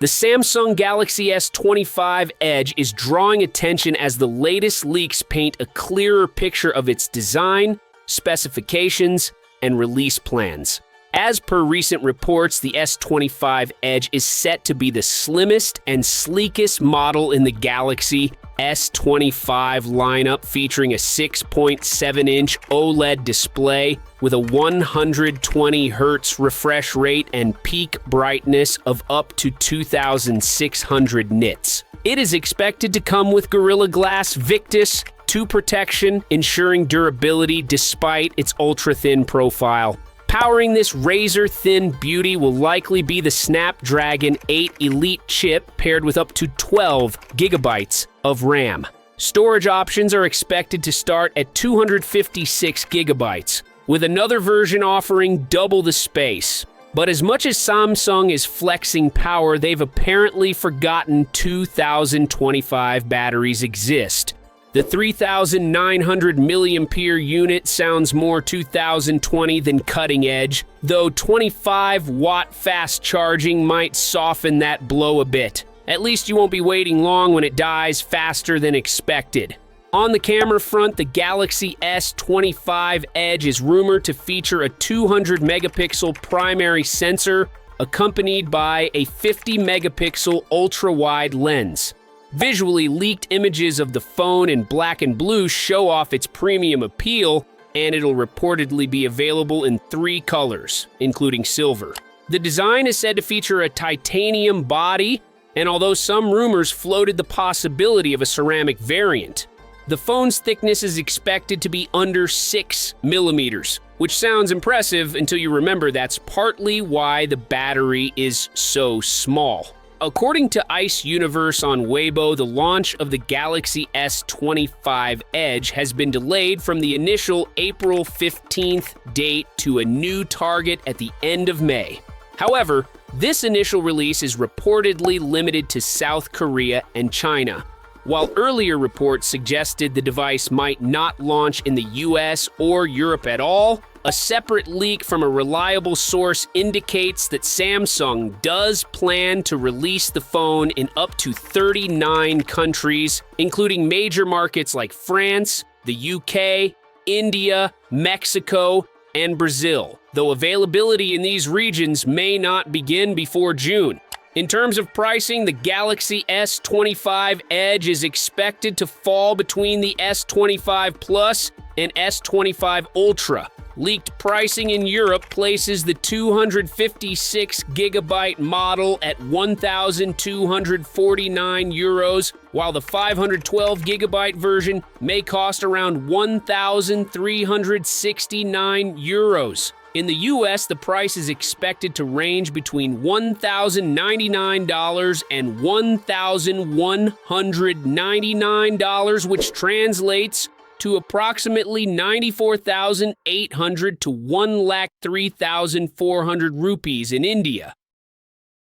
The Samsung Galaxy S25 Edge is drawing attention as the latest leaks paint a clearer picture of its design, specifications, and release plans. As per recent reports, the S25 Edge is set to be the slimmest and sleekest model in the Galaxy S25 lineup, featuring a 6.7-inch OLED display with a 120 Hz refresh rate and peak brightness of up to 2,600 nits. It is expected to come with Gorilla Glass Victus 2 protection, ensuring durability despite its ultra-thin profile. Powering this razor-thin beauty will likely be the Snapdragon 8 Elite chip paired with up to 12 gigabytes of RAM. Storage options are expected to start at 256 gigabytes, with another version offering double the space. But as much as Samsung is flexing power, they've apparently forgotten 2025 batteries exist. The 3,900 mAh unit sounds more 2020 than cutting edge, though 25-watt fast charging might soften that blow a bit. At least you won't be waiting long when it dies faster than expected. On the camera front, the Galaxy S25 Edge is rumored to feature a 200-megapixel primary sensor, accompanied by a 50-megapixel ultra-wide lens. Visually, leaked images of the phone in black and blue show off its premium appeal, and it'll reportedly be available in 3 colors, including silver. The design is said to feature a titanium body, and although some rumors floated the possibility of a ceramic variant, the phone's thickness is expected to be under 6 millimeters, which sounds impressive until you remember that's partly why the battery is so small. According to Ice Universe on Weibo, the launch of the Galaxy S25 Edge has been delayed from the initial April 15th date to a new target at the end of May. However, this initial release is reportedly limited to South Korea and China. While earlier reports suggested the device might not launch in the US or Europe at all, a separate leak from a reliable source indicates that Samsung does plan to release the phone in up to 39 countries, including major markets like France, the UK, India, Mexico, and Brazil, though availability in these regions may not begin before June. In terms of pricing, the Galaxy S25 Edge is expected to fall between the S25 Plus and S25 Ultra. Leaked pricing in Europe places the 256GB model at €1,249, while the 512GB version may cost around €1,369. In the US, the price is expected to range between $1,099 and $1,199, which translates to approximately 94,800 to 1,03,400 rupees in India.